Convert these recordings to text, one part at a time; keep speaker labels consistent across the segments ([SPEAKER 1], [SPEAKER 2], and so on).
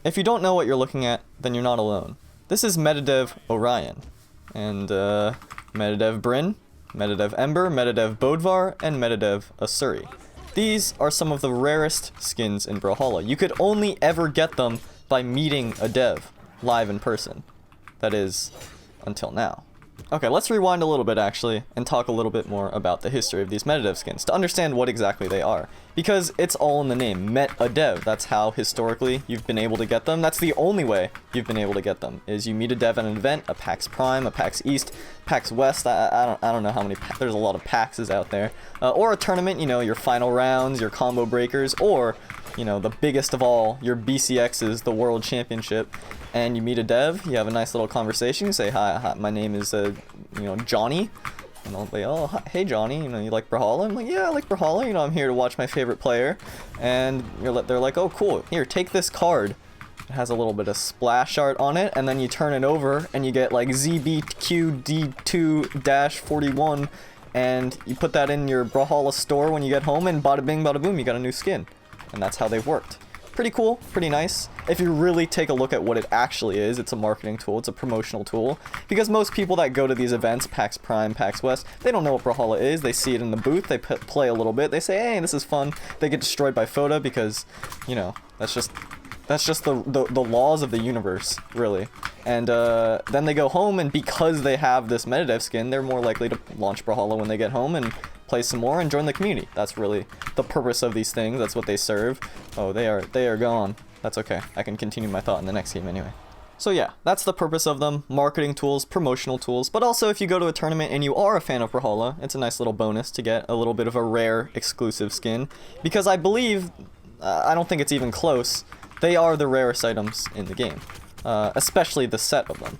[SPEAKER 1] if you don't know what you're looking at, then you're not alone. This is Metadev Orion, and Metadev Bryn, Metadev Ember, Metadev Bodvar, and Metadev Asuri. These are some of the rarest skins in Brawlhalla. You could only ever get them by meeting a dev live in person. That is, until now. Okay, let's rewind a little bit actually, and talk a little bit more about the history of these Metadev skins, to understand what exactly they are. Because it's all in the name, Metadev. That's how historically you've been able to get them. That's the only way you've been able to get them, is you meet a dev at an event, a PAX Prime, a PAX East, PAX West, I don't know how many, there's a lot of PAXs out there. Or a tournament, you know, your final rounds, your combo breakers, or, you know, the biggest of all, your BCXs, the World Championship. And you meet a dev, you have a nice little conversation, you say, hi, my name is, you know, Johnny. And they'll be, oh, hey Johnny, you know, you like Brawlhalla? I'm like, yeah, I like Brawlhalla, you know, I'm here to watch my favorite player. And they're like, oh, cool, here, take this card. It has a little bit of splash art on it, and then you turn it over, and you get, like, ZBQD2-41, and you put that in your Brawlhalla store when you get home, and bada bing, bada boom, you got a new skin. And that's how they worked. Pretty cool, pretty nice. If you really take a look at what it actually is, it's a marketing tool, it's a promotional tool. Because most people that go to these events, PAX Prime, PAX West, they don't know what Brawlhalla is. They see it in the booth, they play a little bit, they say, hey, this is fun. They get destroyed by Foda because, you know, that's just the laws of the universe, really. And then they go home, and because they have this Metadev skin, they're more likely to launch Brawlhalla when they get home and play some more and join the community. That's really the purpose of these things. That's what they serve. Oh, they are gone. That's okay. I can continue my thought in the next game anyway. So yeah, that's the purpose of them. Marketing tools, promotional tools, but also if you go to a tournament and you are a fan of Brawlhalla, it's a nice little bonus to get a little bit of a rare exclusive skin, because I believe, I don't think it's even close, they are the rarest items in the game, especially the set of them.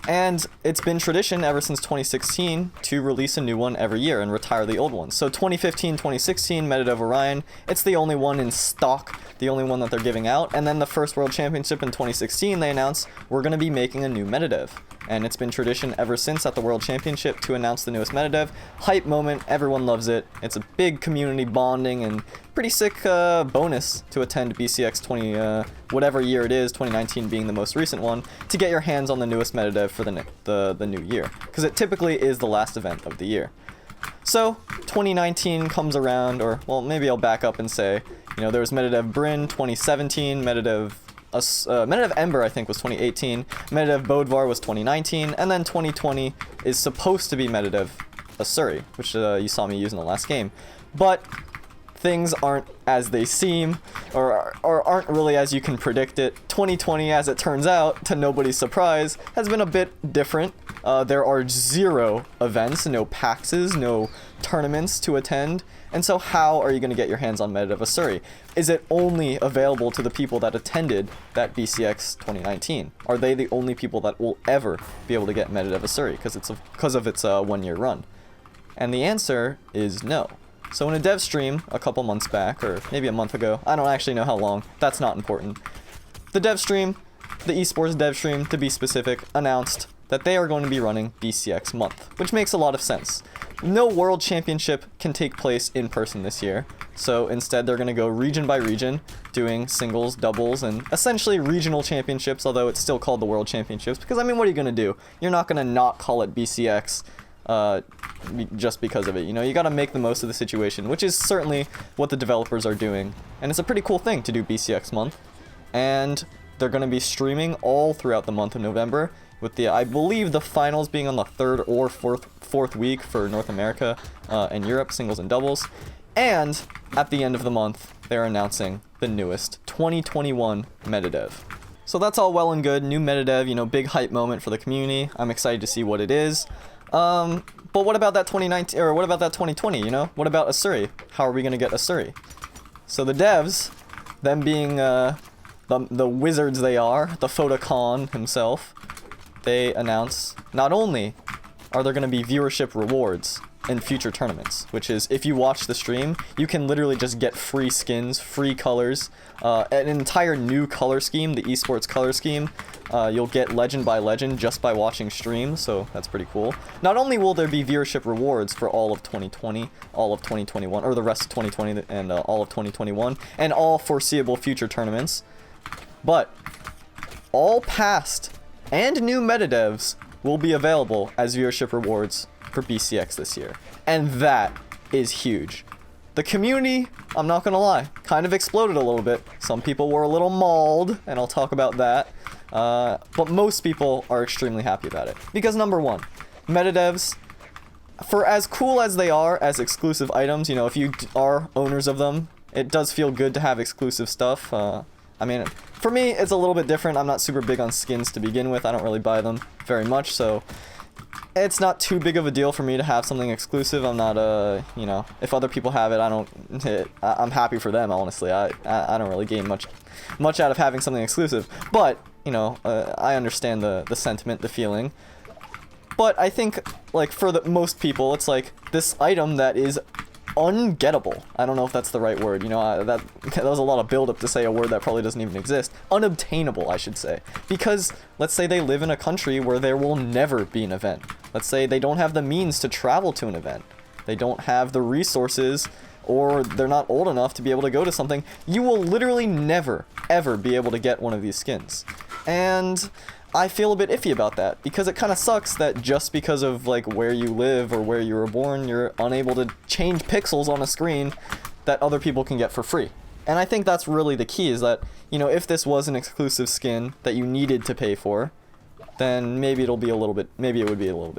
[SPEAKER 1] And it's been tradition ever since 2016 to release a new one every year and retire the old ones. So 2015-2016 Metadev Orion, it's the only one in stock, the only one that they're giving out. And then the first World Championship in 2016, they announced, we're going to be making a new Metadev. And it's been tradition ever since at the World Championship to announce the newest Metadev. Hype moment, everyone loves it. It's a big community bonding and pretty sick bonus to attend BCX 20, whatever year it is, 2019 being the most recent one, to get your hands on the newest Metadev for the new year. Because it typically is the last event of the year. So, 2019 comes around, or, well, maybe I'll back up and say, you know, there was Metadev Bryn 2017, Metadev Ember, I think, was 2018, Metadev Bodvar was 2019, and then 2020 is supposed to be Metadev Asuri, which you saw me use in the last game. But things aren't as they seem, or aren't really as you can predict it. 2020, as it turns out, to nobody's surprise, has been a bit different. There are 0 events, no PAXs, no tournaments to attend. And so how are you going to get your hands on Metadev Asuri? Is it only available to the people that attended that BCX 2019? Are they the only people that will ever be able to get Metadev Asuri because of its 1-year run? And the answer is no. So in a dev stream a couple months back, or maybe a month ago, I don't actually know how long, that's not important. The dev stream, the esports dev stream to be specific, announced that they are going to be running BCX month, which makes a lot of sense. No World Championship can take place in person this year, so instead they're going to go region by region, doing singles, doubles, and essentially regional championships, although it's still called the World Championships, because I mean, what are you going to do? You're not going to not call it BCX just because of it. You know, you got to make the most of the situation, which is certainly what the developers are doing, and it's a pretty cool thing to do BCX month. And they're going to be streaming all throughout the month of November, with the, I believe, the finals being on the 3rd or 4th week for North America and Europe, singles and doubles. And at the end of the month, they're announcing the newest 2021 Metadev. So that's all well and good. New Metadev, you know, big hype moment for the community. I'm excited to see what it is. But what about that 2019, or what about that 2020, you know? What about Asuri? How are we going to get Asuri? So the devs, them being the wizards they are, the Fotocon himself, they announce not only are there going to be viewership rewards in future tournaments, which is if you watch the stream, you can literally just get free skins, free colors, an entire new color scheme, the esports color scheme. You'll get legend by legend just by watching streams, so that's pretty cool. Not only will there be viewership rewards for all of 2020, all of 2021, or the rest of 2020 and all of 2021, and all foreseeable future tournaments, but all past and new Metadevs will be available as viewership rewards for BCX this year. And that is huge. The community, I'm not gonna lie, kind of exploded a little bit. Some people were a little mauled, and I'll talk about that. But most people are extremely happy about it. Because number one, Metadevs, for as cool as they are as exclusive items, you know, if you are owners of them, it does feel good to have exclusive stuff. I mean, for me, it's a little bit different. I'm not super big on skins to begin with. I don't really buy them very much, so it's not too big of a deal for me to have something exclusive. I'm not, you know, if other people have it, I'm happy for them, honestly. I don't really gain much out of having something exclusive. But, you know, I understand the sentiment, the feeling. But I think, like, for most people, it's like this item that is ungettable. I don't know if that's the right word. You know, that was a lot of build-up to say a word that probably doesn't even exist. Unobtainable, I should say. Because, let's say they live in a country where there will never be an event. Let's say they don't have the means to travel to an event. They don't have the resources, or they're not old enough to be able to go to something. You will literally never, ever be able to get one of these skins. And I feel a bit iffy about that, because it kind of sucks that just because of like where you live or where you were born, you're unable to change pixels on a screen that other people can get for free. And I think that's really the key, is that, you know, if this was an exclusive skin that you needed to pay for, then maybe it would be a little bit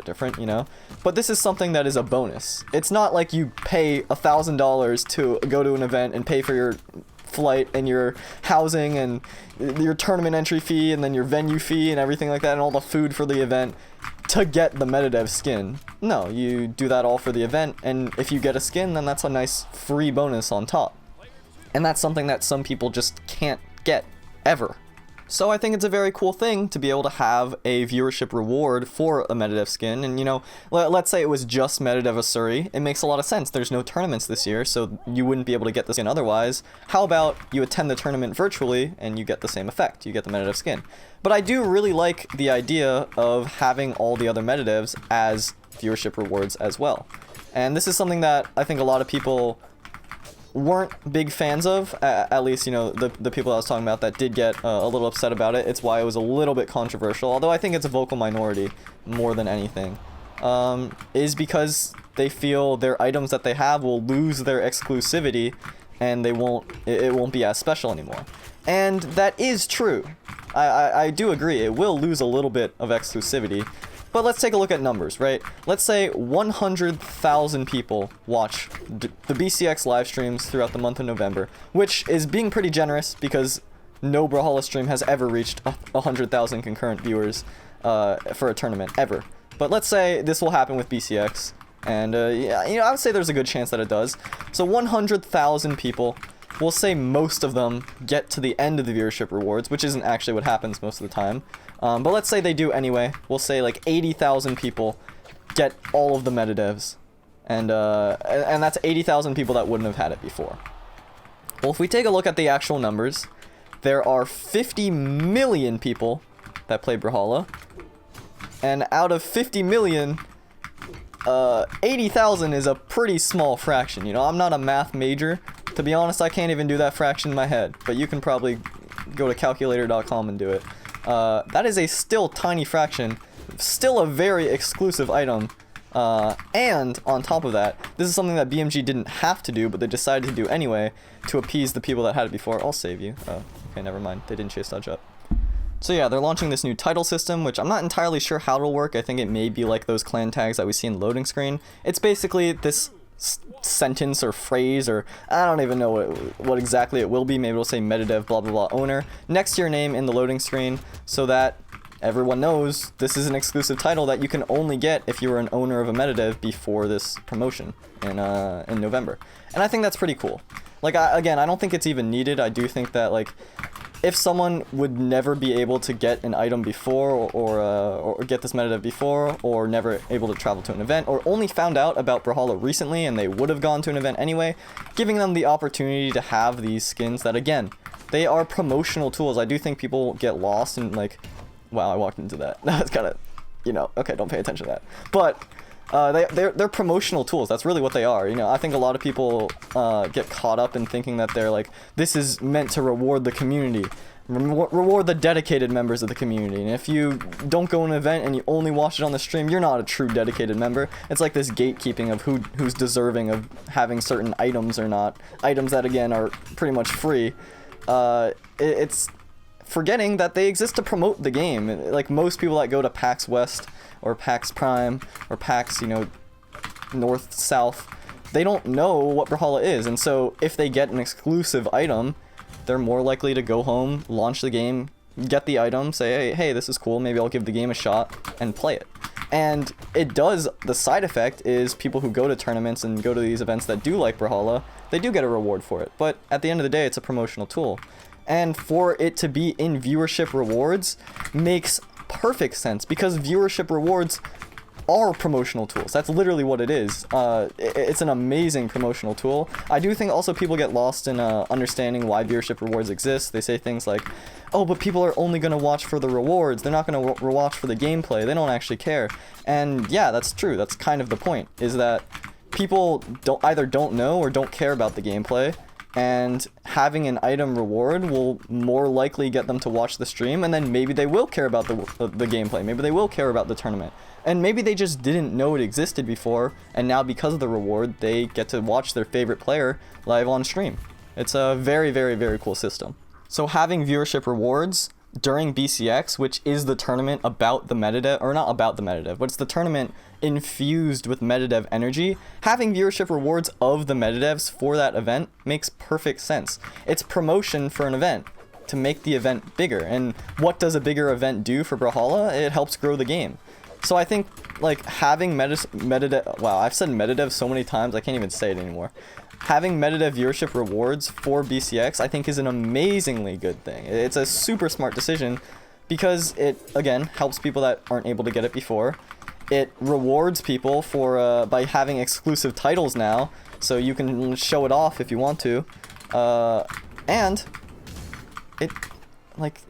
[SPEAKER 1] different, you know? But this is something that is a bonus. It's not like you pay $1,000 to go to an event and pay for your flight and your housing and your tournament entry fee and then your venue fee and everything like that and all the food for the event to get the Metadev skin. No, you do that all for the event, and if you get a skin, then that's a nice free bonus on top. And that's something that some people just can't get ever. So I think it's a very cool thing to be able to have a viewership reward for a Metadev skin. And, you know, let's say it was just Metadev Asuri. It makes a lot of sense. There's no tournaments this year, so you wouldn't be able to get the skin otherwise. How about you attend the tournament virtually and you get the same effect? You get the Metadev skin. But I do really like the idea of having all the other Metadevs as viewership rewards as well. And this is something that I think a lot of people weren't big fans of, at least, you know, the people I was talking about that did get a little upset about it. It's why it was a little bit controversial, although I think it's a vocal minority more than anything, is because they feel their items that they have will lose their exclusivity and it won't be as special anymore. And that is true. I do agree, it will lose a little bit of exclusivity. But let's take a look at numbers, right? Let's say 100,000 people watch the BCX live streams throughout the month of November, which is being pretty generous because no Brawlhalla stream has ever reached 100,000 concurrent viewers for a tournament, ever. But let's say this will happen with BCX, and yeah, you know, I would say there's a good chance that it does. So 100,000 people, we'll say most of them get to the end of the viewership rewards, which isn't actually what happens most of the time. But let's say they do anyway. We'll say like 80,000 people get all of the Metadevs. And that's 80,000 people that wouldn't have had it before. Well, if we take a look at the actual numbers, there are 50 million people that play Brawlhalla. And out of 50 million, 80,000 is a pretty small fraction. You know, I'm not a math major. To be honest, I can't even do that fraction in my head. But you can probably go to calculator.com and do it. That is a still tiny fraction, still a very exclusive item, and on top of that, this is something that BMG didn't have to do, but they decided to do anyway to appease the people that had it before. I'll save you. Oh, okay, never mind. They didn't chase dodge up. So yeah, they're launching this new title system, which I'm not entirely sure how it'll work. I think it may be like those clan tags that we see in the loading screen. It's basically this sentence or phrase, or I don't even know what exactly it will be. Maybe it'll say Metadev blah blah blah owner next to your name in the loading screen, so that everyone knows this is an exclusive title that you can only get if you were an owner of a Metadev before this promotion in November. And I think that's pretty cool. Like, again, I don't think it's even needed. I do think that, like, if someone would never be able to get an item before, or get this Metadev before, or never able to travel to an event, or only found out about Brawlhalla recently and they would have gone to an event anyway, giving them the opportunity to have these skins that, again, they are promotional tools. I do think people get lost in, like, wow, I walked into that. That's kind of, you know, okay, don't pay attention to that. But they're promotional tools. That's really what they are. You know, I think a lot of people get caught up in thinking that they're like, this is meant to reward the community. Reward the dedicated members of the community. And if you don't go to an event and you only watch it on the stream, you're not a true dedicated member. It's like this gatekeeping of who's deserving of having certain items or not. Items that, again, are pretty much free. It's forgetting that they exist to promote the game. Like most people that go to PAX West or PAX Prime or PAX, you know, North, South, they don't know what Brawlhalla is. And so if they get an exclusive item, they're more likely to go home, launch the game, get the item, say, hey, this is cool, maybe I'll give the game a shot, and play it. And it does, the side effect is people who go to tournaments and go to these events that do like Brawlhalla, they do get a reward for it. But at the end of the day, it's a promotional tool. And for it to be in Viewership Rewards makes perfect sense, because Viewership Rewards are promotional tools. That's literally what it is. It's an amazing promotional tool. I do think also people get lost in understanding why Viewership Rewards exist. They say things like, oh, but people are only going to watch for the rewards. They're not going to watch for the gameplay. They don't actually care. And yeah, that's true. That's kind of the point, is that people either don't know or don't care about the gameplay, and having an item reward will more likely get them to watch the stream, and then maybe they will care about the gameplay. Maybe they will care about the tournament. And maybe they just didn't know it existed before, and now because of the reward, they get to watch their favorite player live on stream. It's a very, very, very cool system. So having Viewership Rewards during BCX, which is the tournament about the Metadev, or not about the Metadev, but it's the tournament infused with Metadev energy, having Viewership Rewards of the Metadevs for that event makes perfect sense. It's promotion for an event to make the event bigger. And what does a bigger event do for Brawlhalla? It helps grow the game. So I think, like, having Metadev, wow, I've said Metadev so many times, I can't even say it anymore. Having Metadev Viewership Rewards for BCX, I think, is an amazingly good thing. It's a super smart decision, because it, again, helps people that aren't able to get it before. It rewards people for by having exclusive titles now, so you can show it off if you want to. And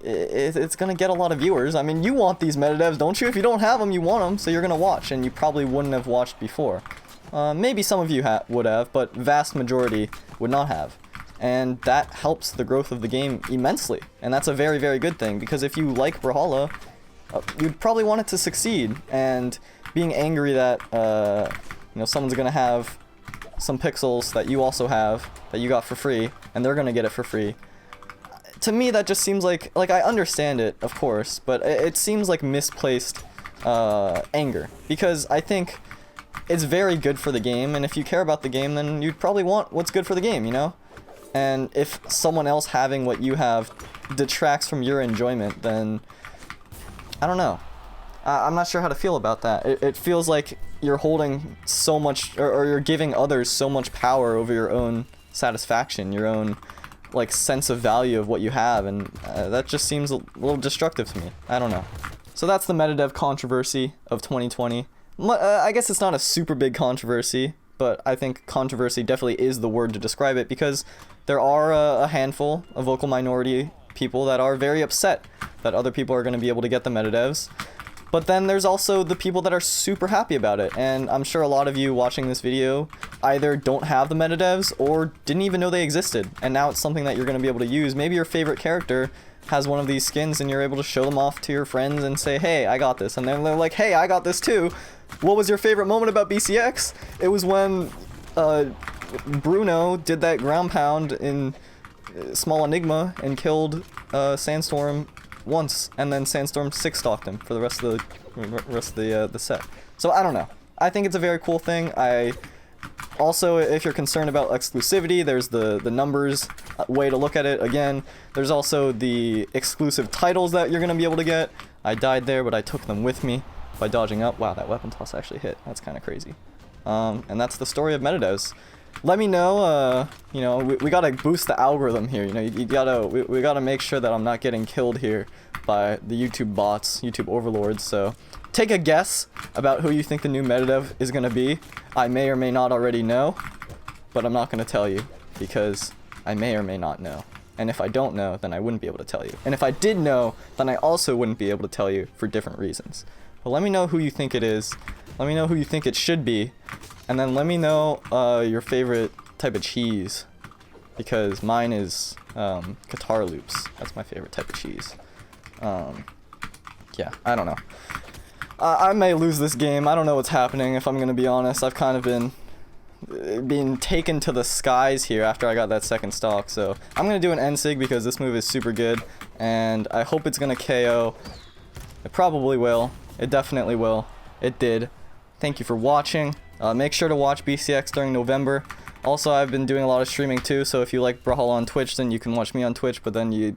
[SPEAKER 1] it's gonna get a lot of viewers. I mean, you want these Metadevs, don't you? If you don't have them, you want them, so you're gonna watch, and you probably wouldn't have watched before. Maybe some of you would have, but vast majority would not have. And that helps the growth of the game immensely. And that's a very, very good thing, because if you like Brawlhalla, you'd probably want it to succeed. And being angry that you know, someone's gonna have some pixels that you also have, that you got for free, and they're gonna get it for free, to me that just seems like I understand it, of course, but it seems like misplaced anger. Because I think it's very good for the game, and if you care about the game, then you'd probably want what's good for the game, you know? And if someone else having what you have detracts from your enjoyment, then I don't know. I'm not sure how to feel about that. It feels like you're holding so much, or you're giving others so much power over your own satisfaction, your own, like, sense of value of what you have, and that just seems a little destructive to me. I don't know. So that's the Metadev controversy of 2020. I guess it's not a super big controversy, but I think controversy definitely is the word to describe it, because there are a handful of vocal minority people that are very upset that other people are going to be able to get the Metadevs. But then there's also the people that are super happy about it, and I'm sure a lot of you watching this video either don't have the Metadevs or didn't even know they existed, and now it's something that you're going to be able to use. Maybe your favorite character has one of these skins and you're able to show them off to your friends and say, hey, I got this, and then they're like, hey, I got this too. What was your favorite moment about BCX? It was when Bruno did that ground pound in Small Enigma and killed Sandstorm once, and then Sandstorm 6-stalked him for the rest of the set. So I don't know. I think it's a very cool thing. Also, if you're concerned about exclusivity, there's the numbers way to look at it. Again, there's also the exclusive titles that you're going to be able to get. I died there, but I took them with me by dodging up. Wow, that weapon toss actually hit. That's kind of crazy. And that's the story of Metadevs. Let me know, you know, we gotta boost the algorithm here, you know, we gotta make sure that I'm not getting killed here by the YouTube bots, YouTube overlords. So take a guess about who you think the new Metadev is gonna be. I may or may not already know, but I'm not gonna tell you, because I may or may not know. And if I don't know, then I wouldn't be able to tell you. And if I did know, then I also wouldn't be able to tell you for different reasons. But let me know who you think it is. Let me know who you think it should be. And then let me know your favorite type of cheese. because mine is Qatar loops. That's my favorite type of cheese. Yeah, I don't know. I may lose this game. I don't know what's happening, if I'm going to be honest. I've kind of been being taken to the skies here after I got that second stock. So I'm going to do an N-Sig because this move is super good. And I hope it's going to KO. It probably will. It definitely will. It did. Thank you for watching. Make sure to watch BCX during November. Also, I've been doing a lot of streaming too, so if you like Brawlhalla on Twitch, then you can watch me on Twitch, but then you...